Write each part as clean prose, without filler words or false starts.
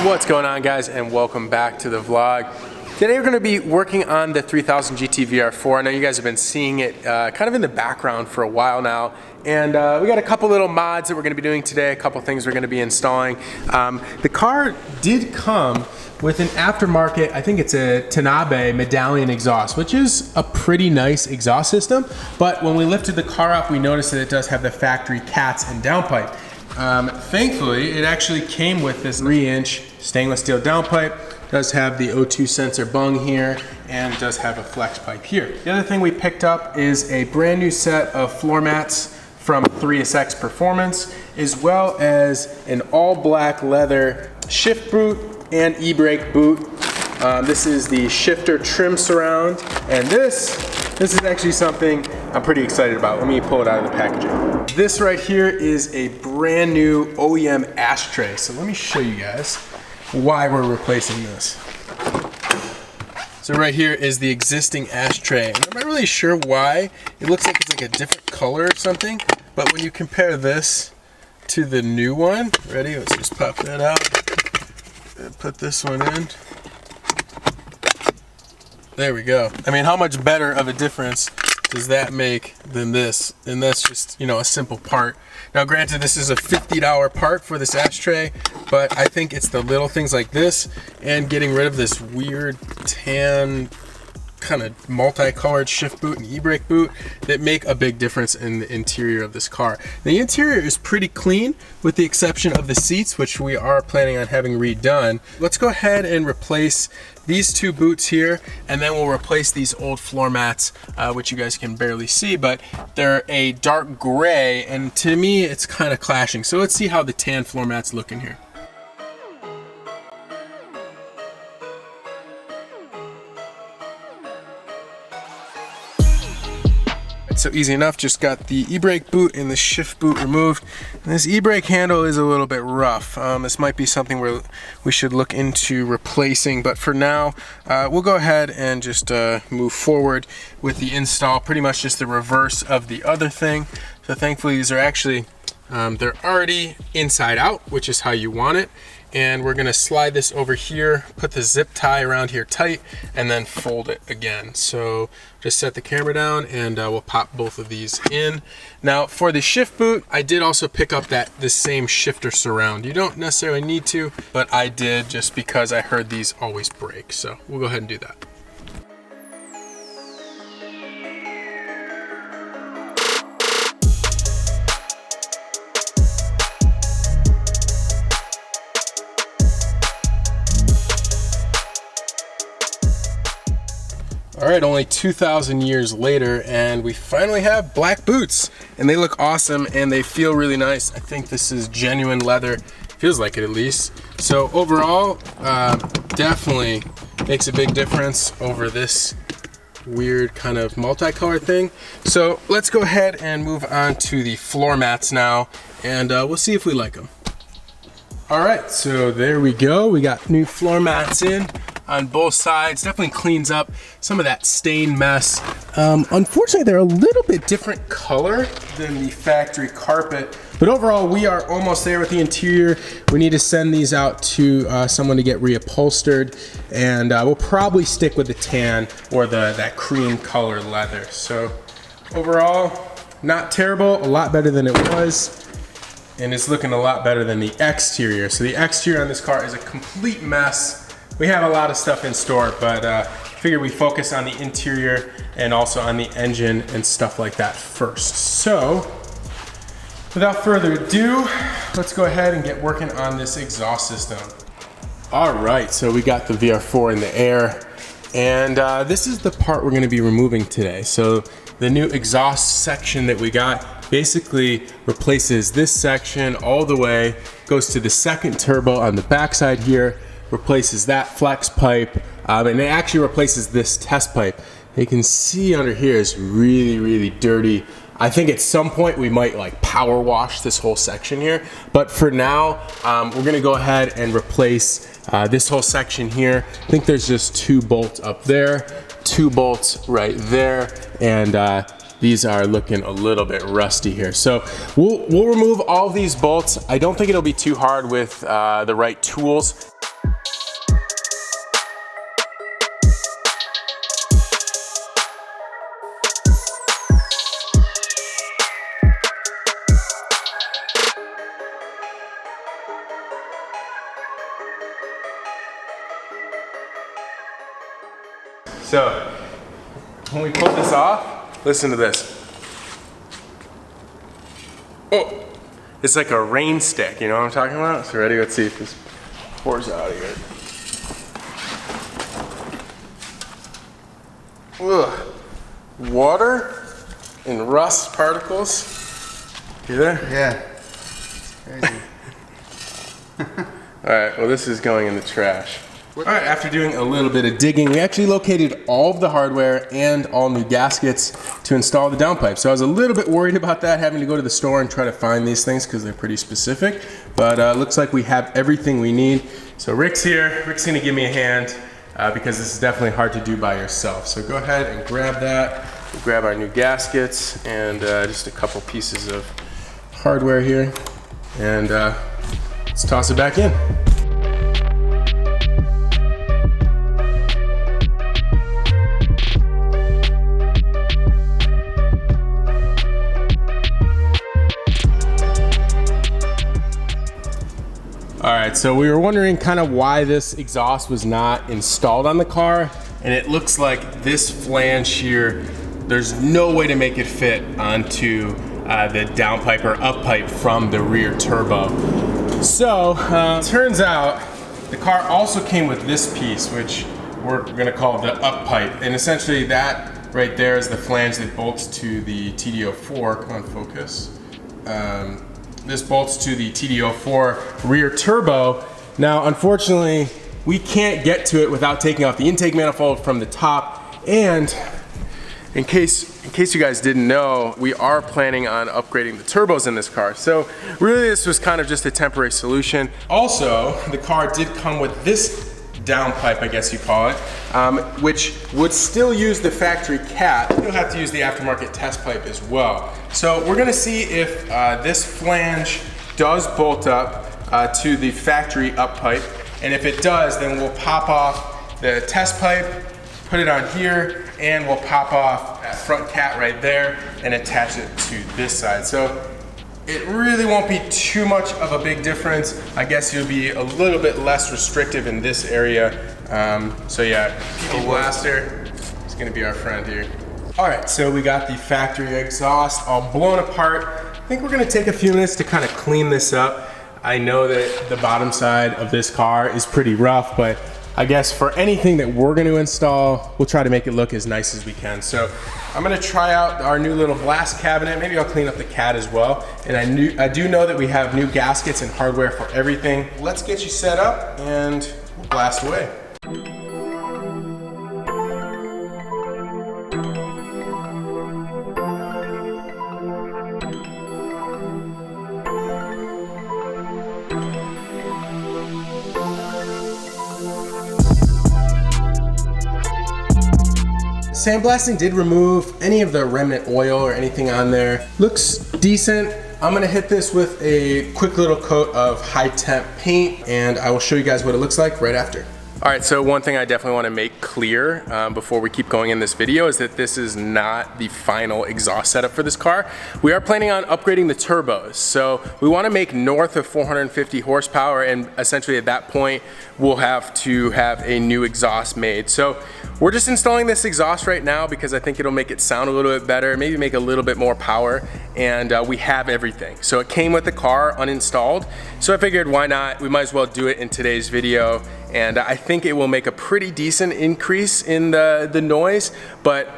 What's going on, guys, and welcome back to the vlog. Today we're going to be working on the 3000 GT VR-4. I know you guys have been seeing it kind of in the background for a while now, and we got a couple little mods that we're going to be doing today, a couple things we're going to be installing. The car did come with an aftermarket, I think it's a Tanabe medallion exhaust, which is a pretty nice exhaust system, but when we lifted the car up, we noticed that it does have the factory cats and downpipe. Thankfully, it actually came with this 3-inch stainless steel downpipe. Does have the O2 sensor bung here, and does have a flex pipe here. The other thing we picked up is a brand new set of floor mats from 3SX Performance, as well as an all black leather shift boot and e-brake boot. This is the shifter trim surround, and this is actually something I'm pretty excited about. Let me pull it out of the packaging. This right here is a brand new OEM ashtray. So let me show you guys why we're replacing this. So right here is the existing ashtray, and I'm not really sure why. It looks like it's like a different color or something, but when you compare this to the new one, ready? Let's just pop that out and put this one in. There we go. I mean, how much better of a difference does that make than this? And that's just, you know, a simple part. Now granted, this is a $50 part for this ashtray, but I think it's the little things like this and getting rid of this weird tan kind of multicolored shift boot and e-brake boot that make a big difference in the interior of this car. The interior is pretty clean with the exception of the seats, which we are planning on having redone. Let's go ahead and replace these two boots here, and then we'll replace these old floor mats, which you guys can barely see, but they're a dark gray, and to me it's kind of clashing. So let's see how the tan floor mats look in here. So easy enough, just got the e-brake boot and the shift boot removed. And this e-brake handle is a little bit rough. This might be something where we should look into replacing, but for now, we'll go ahead and just move forward with the install, pretty much just the reverse of the other thing. So thankfully these are actually, they're already inside out, which is how you want it. And we're gonna slide this over here, put the zip tie around here tight, and then fold it again. So just set the camera down and we'll pop both of these in. Now for the shift boot, I did also pick up this same shifter surround. You don't necessarily need to, but I did just because I heard these always break. So we'll go ahead and do that. All right, only 2,000 years later, and we finally have black boots, and they look awesome and they feel really nice. I think this is genuine leather, feels like it at least. So overall, definitely makes a big difference over this weird kind of multicolored thing. So let's go ahead and move on to the floor mats now, and we'll see if we like them. All right, so there we go. We got new floor mats in on both sides. Definitely cleans up some of that stain mess. Unfortunately, they're a little bit different color than the factory carpet, but overall we are almost there with the interior. We need to send these out to someone to get reupholstered, and we'll probably stick with the tan or that cream color leather. So overall, not terrible, a lot better than it was, and it's looking a lot better than the exterior. So the exterior on this car is a complete mess. We have a lot of stuff in store, but figured we focus on the interior and also on the engine and stuff like that first. So without further ado, let's go ahead and get working on this exhaust system. All right, so we got the VR-4 in the air, and this is the part we're gonna be removing today. So the new exhaust section that we got basically replaces this section all the way, goes to the second turbo on the backside here, replaces that flex pipe, and it actually replaces this test pipe. You can see under here is really, really dirty. I think at some point we might like power wash this whole section here, but for now, we're gonna go ahead and replace this whole section here. I think there's just 2 bolts up there, 2 bolts right there, and these are looking a little bit rusty here. So we'll remove all of these bolts. I don't think it'll be too hard with the right tools. So when we pull this off, listen to this. Oh, it's like a rain stick, you know what I'm talking about? So ready, let's see if this pours out of here. Ugh. Water and rust particles. You there? Yeah, it's crazy. All right, well this is going in the trash. All right, after doing a little bit of digging, we actually located all of the hardware and all new gaskets to install the downpipe. So I was a little bit worried about that, having to go to the store and try to find these things because they're pretty specific. But looks like we have everything we need. So Rick's here. Rick's gonna give me a hand because this is definitely hard to do by yourself. So go ahead and grab that. We'll grab our new gaskets and just a couple pieces of hardware here. And let's toss it back in. All right, so we were wondering kind of why this exhaust was not installed on the car, and it looks like this flange here, there's no way to make it fit onto the downpipe or uppipe from the rear turbo. So, turns out the car also came with this piece, which we're gonna call the uppipe, and essentially that right there is the flange that bolts to the TD04. Come on, focus. This bolts to the TD04 rear turbo. Now, unfortunately, we can't get to it without taking off the intake manifold from the top. And in case you guys didn't know, we are planning on upgrading the turbos in this car. So really this was kind of just a temporary solution. Also, the car did come with this downpipe, I guess you call it, which would still use the factory cat. You'll have to use the aftermarket test pipe as well. So we're gonna see if this flange does bolt up to the factory up pipe, and if it does, then we'll pop off the test pipe, put it on here, and we'll pop off that front cat right there and attach it to this side. So it really won't be too much of a big difference. I guess you'll be a little bit less restrictive in this area. So yeah, PP Blaster is gonna be our friend here. All right, so we got the factory exhaust all blown apart. I think we're gonna take a few minutes to kind of clean this up. I know that the bottom side of this car is pretty rough, but I guess for anything that we're gonna install, we'll try to make it look as nice as we can. So I'm gonna try out our new little blast cabinet. Maybe I'll clean up the cat as well. And I do know that we have new gaskets and hardware for everything. Let's get you set up and we'll blast away. Sandblasting did remove any of the remnant oil or anything on there. Looks decent. I'm gonna hit this with a quick little coat of high temp paint and I will show you guys what it looks like right after. All right, so one thing I definitely want to make clear before we keep going in this video is that this is not the final exhaust setup for this car. We are planning on upgrading the turbos. So we want to make north of 450 horsepower, and essentially at that point, we'll have to have a new exhaust made. So we're just installing this exhaust right now because I think it'll make it sound a little bit better, maybe make a little bit more power, and we have everything. So it came with the car uninstalled. So I figured why not, we might as well do it in today's video. And I think it will make a pretty decent increase in the noise, but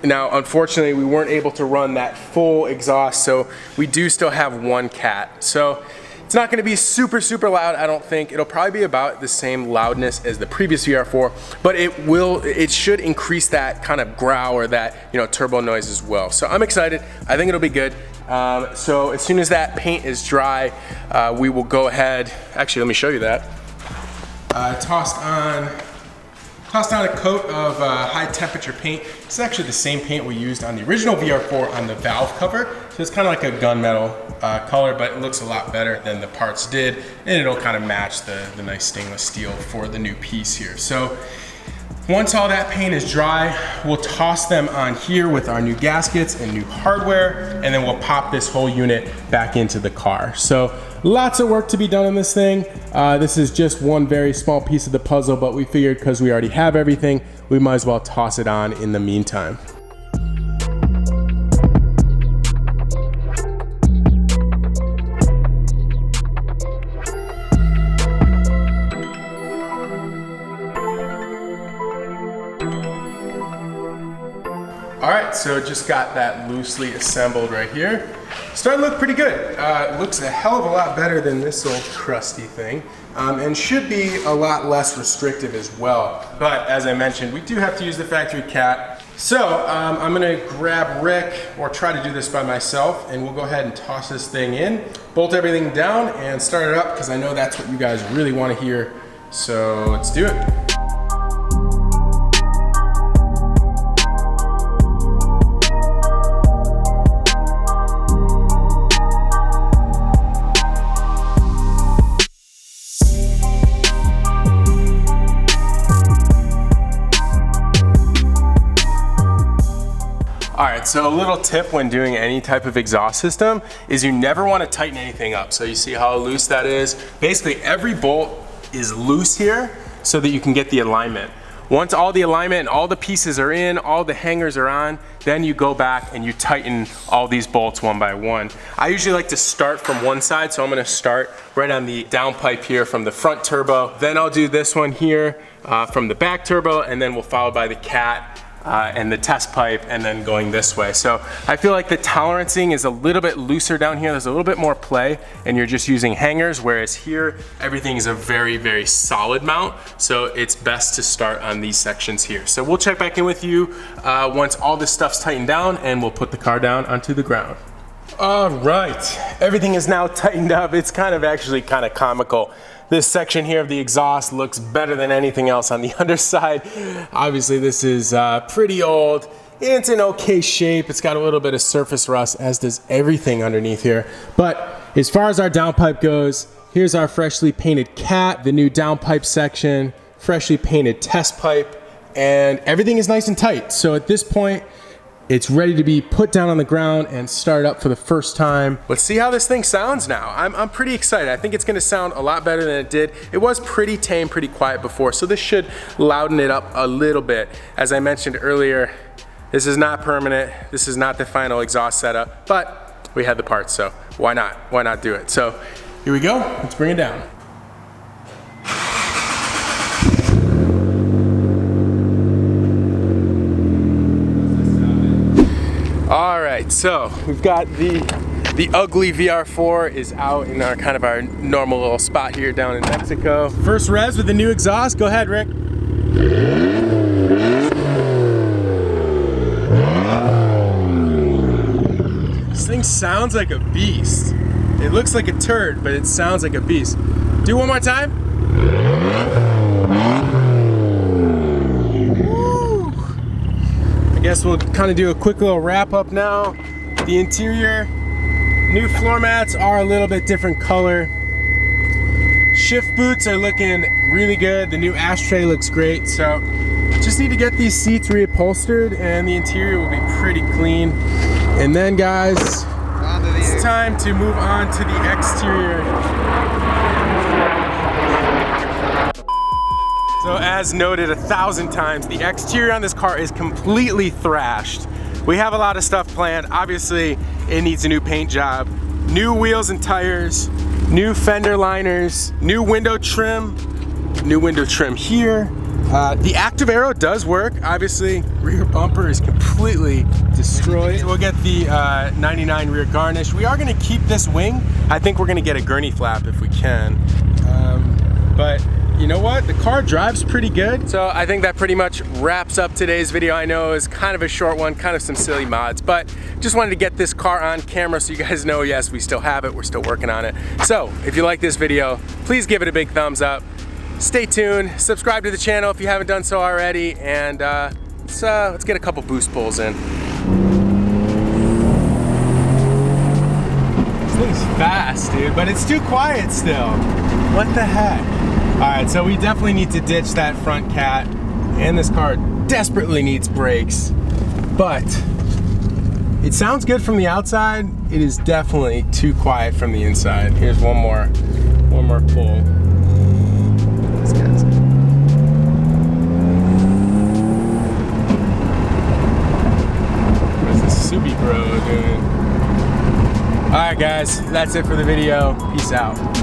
now unfortunately we weren't able to run that full exhaust, so we do still have one cat. So it's not gonna be super, super loud, I don't think. It'll probably be about the same loudness as the previous VR-4, but it should increase that kind of growl or that, you know, turbo noise as well. So I'm excited, I think it'll be good. So as soon as that paint is dry, we will go ahead, actually let me show you that. Tossed on Tossed down a coat of high temperature paint. It's actually the same paint we used on the original VR-4 on the valve cover. So it's kind of like a gunmetal color, but it looks a lot better than the parts did. And it'll kind of match the nice stainless steel for the new piece here. So once all that paint is dry, we'll toss them on here with our new gaskets and new hardware, and then we'll pop this whole unit back into the car. So lots of work to be done on this thing. This is just one very small piece of the puzzle, but we figured because we already have everything, we might as well toss it on in the meantime. All right, so just got that loosely assembled right here. Starting to look pretty good. It looks a hell of a lot better than this old crusty thing, and should be a lot less restrictive as well. But as I mentioned, we do have to use the factory cat. So I'm gonna grab Rick, or try to do this by myself, and we'll go ahead and toss this thing in, bolt everything down, and start it up, because I know that's what you guys really want to hear. So let's do it. All right, so a little tip when doing any type of exhaust system is you never want to tighten anything up. So you see how loose that is? Basically every bolt is loose here so that you can get the alignment. Once all the alignment and all the pieces are in, all the hangers are on, then you go back and you tighten all these bolts one by one. I usually like to start from one side, so I'm gonna start right on the downpipe here from the front turbo. Then I'll do this one here from the back turbo, and then we'll follow by the cat and the test pipe, and then going this way. So I feel like the tolerancing is a little bit looser down here. There's a little bit more play, and you're just using hangers, whereas here, everything is a very, very solid mount. So it's best to start on these sections here. So we'll check back in with you once all this stuff's tightened down, and we'll put the car down onto the ground. All right, everything is now tightened up. It's actually kind of comical. This section here of the exhaust looks better than anything else on the underside. Obviously this is pretty old. It's in okay shape. It's got a little bit of surface rust, as does everything underneath here. But as far as our downpipe goes, here's our freshly painted cat, the new downpipe section, freshly painted test pipe, and everything is nice and tight. So at this point, it's ready to be put down on the ground and start up for the first time. Let's see how this thing sounds now. I'm pretty excited. I think it's gonna sound a lot better than it did. It was pretty tame, pretty quiet before, so this should louden it up a little bit. As I mentioned earlier, this is not permanent. This is not the final exhaust setup, but we had the parts, so why not? Why not do it? So here we go, let's bring it down. All right, so we've got the ugly VR-4 is out in our kind of our normal little spot here down in Mexico. First res with the new exhaust. Go ahead, Rick. This thing sounds like a beast. It looks like a turd, but it sounds like a beast. Do one more time. I guess we'll kind of do a quick little wrap up now. The interior, new floor mats are a little bit different color. Shift boots are looking really good. The new ashtray looks great. So just need to get these seats reupholstered and the interior will be pretty clean. And then guys, it's time to move on to the exterior. So as noted 1,000 times, the exterior on this car is completely thrashed. We have a lot of stuff planned. Obviously, it needs a new paint job, new wheels and tires, new fender liners, new window trim here. The active aero does work. Obviously, rear bumper is completely destroyed. We'll get the 99 rear garnish. We are gonna keep this wing. I think we're gonna get a gurney flap if we can. But you know what? The car drives pretty good. So I think that pretty much wraps up today's video. I know it's kind of a short one, kind of some silly mods, but just wanted to get this car on camera so you guys know, yes, we still have it. We're still working on it. So if you like this video, please give it a big thumbs up. stay tuned, subscribe to the channel if you haven't done so already, and let's get a couple boost pulls in. This thing's fast, dude, but it's too quiet still. What the heck? All right, so we definitely need to ditch that front cat, and this car desperately needs brakes, but it sounds good from the outside. It is definitely too quiet from the inside. Here's one more pull. This guy's What's the Subi bro doing? All right, guys, that's it for the video. Peace out.